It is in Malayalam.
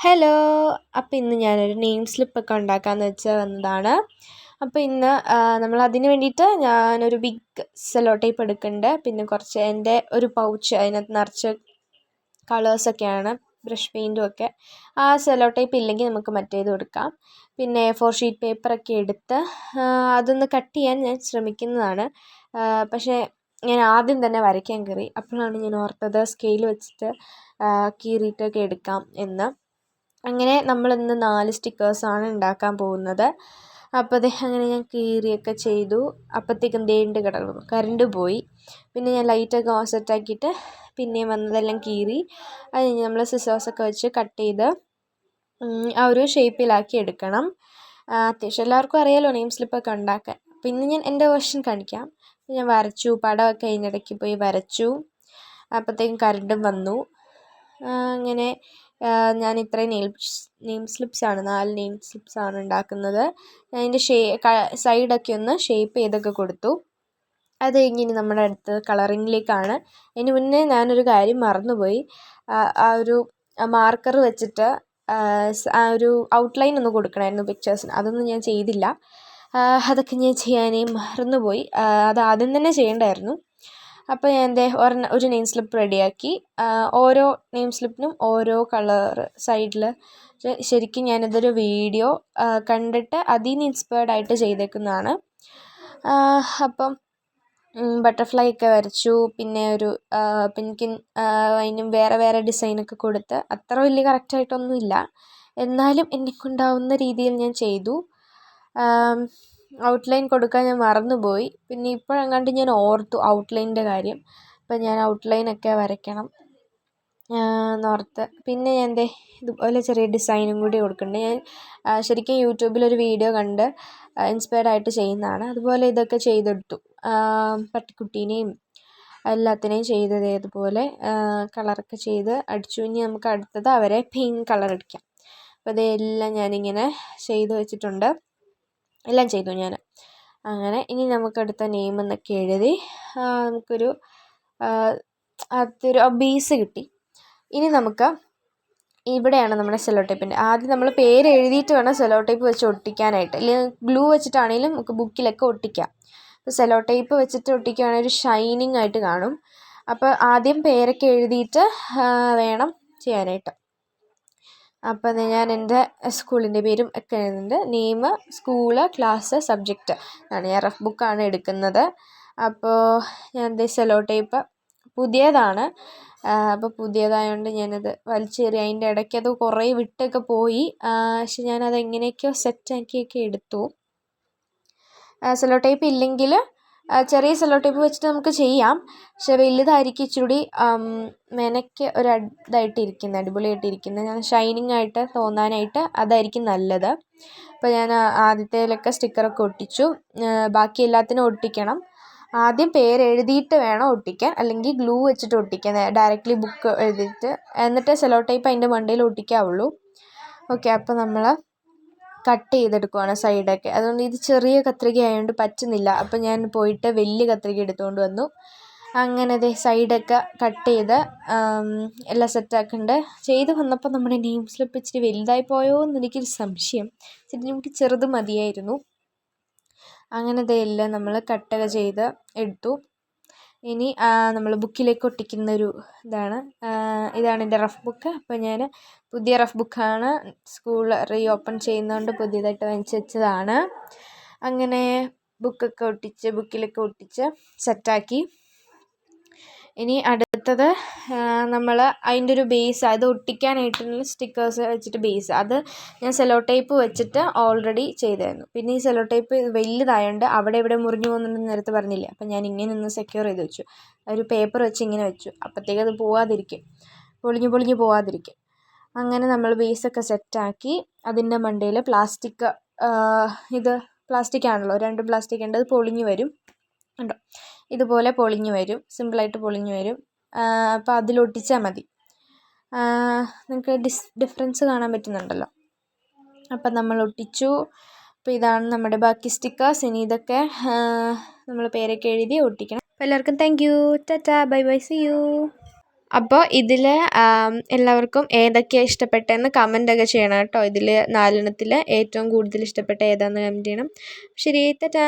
ഹലോ. അപ്പോൾ ഇന്ന് ഞാനൊരു നെയിം സ്ലിപ്പൊക്കെ ഉണ്ടാക്കാമെന്ന് വെച്ച് വന്നതാണ്. അപ്പോൾ ഇന്ന് നമ്മളതിന് വേണ്ടിയിട്ട് ഞാനൊരു ബിഗ് സെല്ലോ ടേപ്പ് എടുക്കുന്നുണ്ട്. പിന്നെ കുറച്ച് എൻ്റെ ഒരു പൗച്ച് അതിനകത്ത് നിറച്ച് കളേഴ്സൊക്കെയാണ്, ബ്രഷ് പെയിൻറ്റും ഒക്കെ. ആ സെല്ലോ ടേപ്പ് ഇല്ലെങ്കിൽ നമുക്ക് മറ്റേത് എടുക്കാം. പിന്നെ A4 ഷീറ്റ് പേപ്പറൊക്കെ എടുത്ത് അതൊന്ന് കട്ട് ചെയ്യാൻ ഞാൻ ശ്രമിക്കുന്നതാണ്. പക്ഷേ ഞാൻ ആദ്യം തന്നെ വരയ്ക്കാൻ കയറി. അപ്പോഴാണ് ഞാൻ ഓർത്തത് സ്കെയിൽ വെച്ചിട്ട് കീറിയിട്ടൊക്കെ എടുക്കാം എന്ന്. അങ്ങനെ നമ്മളിന്ന് 4 സ്റ്റിക്കേഴ്സാണ് ഉണ്ടാക്കാൻ പോകുന്നത്. അപ്പോൾ അങ്ങനെ ഞാൻ കീറിയൊക്കെ ചെയ്തു. അപ്പോഴത്തേക്കും ദേണ്ട് കിടക്കുന്നു, കറണ്ട് പോയി. പിന്നെ ഞാൻ ലൈറ്റൊക്കെ സെറ്റാക്കിയിട്ട് പിന്നെയും വന്നതെല്ലാം കീറി. അത് കഴിഞ്ഞ് നമ്മൾ സിസേഴ്സൊക്കെ വെച്ച് കട്ട് ചെയ്ത് ആ ഒരു ഷേപ്പിലാക്കി എടുക്കണം. അത്യാവശ്യം എല്ലാവർക്കും അറിയാമല്ലോ നെയിം സ്ലിപ്പൊക്കെ ഉണ്ടാക്കാൻ. പിന്നെ ഞാൻ എൻ്റെ വേർഷൻ കാണിക്കാം. ഞാൻ വരച്ചു, പടമൊക്കെ അതിനിടയ്ക്ക് പോയി വരച്ചു. അപ്പോഴത്തേക്കും കറണ്ടും വന്നു. അങ്ങനെ ഞാൻ ഇത്രയും നെയിം സ്ലിപ്സാണ് 4 നെയിം സ്ലിപ്സാണ് ഉണ്ടാക്കുന്നത്. അതിൻ്റെ സൈഡൊക്കെ ഒന്ന് ഷേപ്പ് ചെയ്തൊക്കെ കൊടുത്തു. അത് കഴിഞ്ഞ് ഇനി നമ്മുടെ അടുത്ത് കളറിങ്ങിലേക്കാണ്. അതിന് മുന്നേ ഞാനൊരു കാര്യം മറന്നുപോയി. ആ ഒരു മാർക്കർ വെച്ചിട്ട് ആ ഒരു ഔട്ട്ലൈൻ ഒന്ന് കൊടുക്കണമായിരുന്നു പിക്ചേഴ്സിന്. അതൊന്നും ഞാൻ ചെയ്തില്ല. അതൊക്കെ ഞാൻ ചെയ്യാനേ മറന്നുപോയി. അത് ആദ്യം തന്നെ ചെയ്യേണ്ടായിരുന്നു. അപ്പോൾ ഞാൻ ഒരു നെയിം സ്ലിപ്പ് റെഡിയാക്കി. ഓരോ നെയിം സ്ലിപ്പിനും ഓരോ കളർ സൈഡിൽ. ശരിക്കും ഞാനിതൊരു വീഡിയോ കണ്ടിട്ട് അതിൽ നിന്ന് ഇൻസ്പയർഡ് ആയിട്ട് ചെയ്തേക്കുന്നതാണ്. അപ്പം ബട്ടർഫ്ലൈ ഒക്കെ വരച്ചു. പിന്നെ ഒരു പെൻഗ്വിൻ, അതിനും വേറെ വേറെ ഡിസൈനൊക്കെ കൊടുത്ത്. അത്ര വലിയ കറക്റ്റായിട്ടൊന്നുമില്ല, എന്നാലും എന്നെക്കൊണ്ടാവുന്ന രീതിയിൽ ഞാൻ ചെയ്തു. ഔട്ട്ലൈൻ കൊടുക്കാൻ ഞാൻ മറന്നുപോയി. പിന്നെ ഇപ്പോഴെങ്ങാണ്ട് ഞാൻ ഓർത്തു ഔട്ട്ലൈനിൻ്റെ കാര്യം. അപ്പം ഞാൻ ഔട്ട്ലൈനൊക്കെ വരയ്ക്കണം എന്നോർത്ത്. പിന്നെ ഞാൻ ഇതുപോലെ ചെറിയ ഡിസൈനും കൂടി കൊടുക്കുന്നുണ്ട്. ഞാൻ ശരിക്കും യൂട്യൂബിലൊരു വീഡിയോ കണ്ട് ഇൻസ്പയർഡ് ആയിട്ട് ചെയ്യുന്നതാണ്. അതുപോലെ ഇതൊക്കെ ചെയ്തെടുത്തു. പട്ടിക്കുട്ടീനെയും എല്ലാത്തിനെയും ചെയ്തത് ഇതുപോലെ കളറൊക്കെ ചെയ്ത് അടിച്ചു. ഇനി നമുക്ക് അടുത്തത് അവരെ പിങ്ക് കളർ അടിക്കാം. അപ്പോൾ ഇതെല്ലാം ഞാനിങ്ങനെ ചെയ്ത് വെച്ചിട്ടുണ്ട്. എല്ലാം ചെയ്തു ഞാൻ. അങ്ങനെ ഇനി നമുക്കടുത്ത നെയിം എന്നൊക്കെ എഴുതി നമുക്കൊരു അതൊരു ബേസ് കിട്ടി. ഇനി നമുക്ക് ഇവിടെയാണ് നമ്മുടെ സെല്ലോ ടേപ്പിൻ്റെ. ആദ്യം നമ്മൾ പേര് എഴുതിയിട്ട് വേണം സെല്ലോ ടേപ്പ് വെച്ച് ഒട്ടിക്കാനായിട്ട്. അല്ലെങ്കിൽ ഗ്ലൂ വെച്ചിട്ടാണെങ്കിലും നമുക്ക് ബുക്കിലൊക്കെ ഒട്ടിക്കാം. അപ്പോൾ സെല്ലോ ടേപ്പ് വെച്ചിട്ട് ഒട്ടിക്കുകയാണെങ്കിൽ ഒരു ഷൈനിങ് ആയിട്ട് കാണും. അപ്പോൾ ആദ്യം പേരൊക്കെ എഴുതിയിട്ട് വേണം ചെയ്യാനായിട്ട്. അപ്പം ഞാൻ എൻ്റെ സ്കൂളിൻ്റെ പേരും ഒക്കെ എഴുതുന്നുണ്ട്. നെയിം, സ്കൂള്, ക്ലാസ്, സബ്ജക്റ്റ് ആണ്. ഞാൻ റഫ് ബുക്കാണ് എടുക്കുന്നത്. അപ്പോൾ ഞാൻ സെല്ലോ ടേപ്പ് പുതിയതാണ്. അപ്പോൾ പുതിയതായതുകൊണ്ട് ഞാനത് വലിച്ചെറി. അതിൻ്റെ ഇടയ്ക്ക് അത് കുറേ വിട്ടൊക്കെ പോയി. പക്ഷെ ഞാനത് എങ്ങനെയൊക്കെയോ സെറ്റാക്കിയൊക്കെ എടുത്തു. സെല്ലോ ടേപ്പ് ഇല്ലെങ്കിൽ ചെറിയ സെല്ലോ ടേപ്പ് വെച്ചിട്ട് നമുക്ക് ചെയ്യാം. പക്ഷെ വലുതായിരിക്കും ഇച്ചിരി മെനയ്ക്ക് ഇതായിട്ടിരിക്കുന്നത്, അടിപൊളിയായിട്ടിരിക്കുന്നത്, ഷൈനിങ് ആയിട്ട് തോന്നാനായിട്ട് അതായിരിക്കും നല്ലത്. അപ്പോൾ ഞാൻ ആദ്യത്തേലൊക്കെ സ്റ്റിക്കറൊക്കെ ഒട്ടിച്ചു. ബാക്കി എല്ലാത്തിനും ഒട്ടിക്കണം. ആദ്യം പേര് എഴുതിയിട്ട് വേണം ഒട്ടിക്കാൻ, അല്ലെങ്കിൽ ഗ്ലൂ വെച്ചിട്ട് ഒട്ടിക്കാൻ. ഡയറക്റ്റ്ലി ബുക്ക് എഴുതിയിട്ട് എന്നിട്ട് സെല്ലോ ടേപ്പ് അതിൻ്റെ മണ്ടയിൽ ഒട്ടിക്കാവുള്ളൂ. ഓക്കെ. അപ്പോൾ നമ്മൾ കട്ട് ചെയ്തെടുക്കുവാണ് സൈഡൊക്കെ. അതുകൊണ്ട് ഇത് ചെറിയ കത്രിക ആയതുകൊണ്ട് പറ്റുന്നില്ല. അപ്പോൾ ഞാൻ പോയിട്ട് വലിയ കത്രിക എടുത്തുകൊണ്ട് വന്നു. അങ്ങനെ സൈഡൊക്കെ കട്ട് ചെയ്ത് എല്ലാം സെറ്റാക്കുന്നുണ്ട്. ചെയ്ത് വന്നപ്പോൾ നമ്മുടെ നെയിം സ്ലിപ്പ് ഇച്ചിരി വലുതായി പോയോ എന്ന് എനിക്കൊരു സംശയം. നമുക്ക് ചെറുത് മതിയായിരുന്നു. അങ്ങനെ എല്ലാം നമ്മൾ കട്ടൊക്കെ ചെയ്ത് എടുത്തു. ഇനി നമ്മൾ ബുക്കിലേക്ക് ഒട്ടിക്കുന്നൊരു ഇതാണ് എൻ്റെ റഫ് ബുക്ക്. അപ്പോൾ ഞാൻ പുതിയ റഫ് ബുക്കാണ്. സ്കൂൾ റീഓപ്പൺ ചെയ്യുന്നതുകൊണ്ട് പുതിയതായിട്ട് വാങ്ങിച്ച് വെച്ചതാണ്. അങ്ങനെ ബുക്കിലൊക്കെ ഒട്ടിച്ച് സെറ്റാക്കി. ഇനി അടുത്തത് നമ്മൾ അതിൻ്റെ ഒരു ബേസ്, അത് ഒട്ടിക്കാനായിട്ടുള്ള സ്റ്റിക്കേഴ്സ് വെച്ചിട്ട് ബേസ്, അത് ഞാൻ സെല്ലോ ടേപ്പ് വെച്ചിട്ട് ഓൾറെഡി ചെയ്തായിരുന്നു. പിന്നെ ഈ സെല്ലോ ടേപ്പ് വലുതായതുകൊണ്ട് അവിടെ ഇവിടെ മുറിഞ്ഞു പോകുന്നുണ്ടെന്ന് നേരത്തെ പറഞ്ഞില്ലേ. അപ്പം ഞാൻ ഇങ്ങനെ ഒന്ന് സെക്യൂർ ചെയ്ത് വെച്ചു. ഒരു പേപ്പർ വെച്ച് ഇങ്ങനെ വെച്ചു. അപ്പോഴത്തേക്ക് അത് പോവാതിരിക്കും, പൊളിഞ്ഞു പോവാതിരിക്കും. അങ്ങനെ നമ്മൾ ബേസൊക്കെ സെറ്റാക്കി. അതിൻ്റെ മണ്ടയിൽ പ്ലാസ്റ്റിക്, ഇത് പ്ലാസ്റ്റിക് ആണല്ലോ, 2 പ്ലാസ്റ്റിക് ഉണ്ട്. അത് പൊളിഞ്ഞു വരും കണ്ടോ, ഇതുപോലെ പൊളിഞ്ഞു വരും, സിമ്പിളായിട്ട് പൊളിഞ്ഞു വരും. അപ്പോൾ അതിലൊട്ടിച്ചാൽ മതി. നിങ്ങൾക്ക് ഡിഫറൻസ് കാണാൻ പറ്റുന്നുണ്ടല്ലോ. അപ്പം നമ്മൾ ഒട്ടിച്ചു. അപ്പോൾ ഇതാണ് നമ്മുടെ ബാക്കി സ്റ്റിക്കേഴ്സ്. ഇനി ഇതൊക്കെ നമ്മൾ പേരൊക്കെ എഴുതി ഒട്ടിക്കണം. അപ്പോൾ എല്ലാവർക്കും thank you. Tata, bye bye, see you. അപ്പോൾ ഇതിൽ എല്ലാവർക്കും ഏതൊക്കെയാണ് ഇഷ്ടപ്പെട്ടതെന്ന് കമൻ്റൊക്കെ ചെയ്യണം കേട്ടോ. ഇതിൽ 4 എണ്ണത്തിൽ ഏറ്റവും കൂടുതൽ ഇഷ്ടപ്പെട്ട ഏതാണെന്ന് കമൻറ്റ് ചെയ്യണം. ശരി, ടാറ്റാ.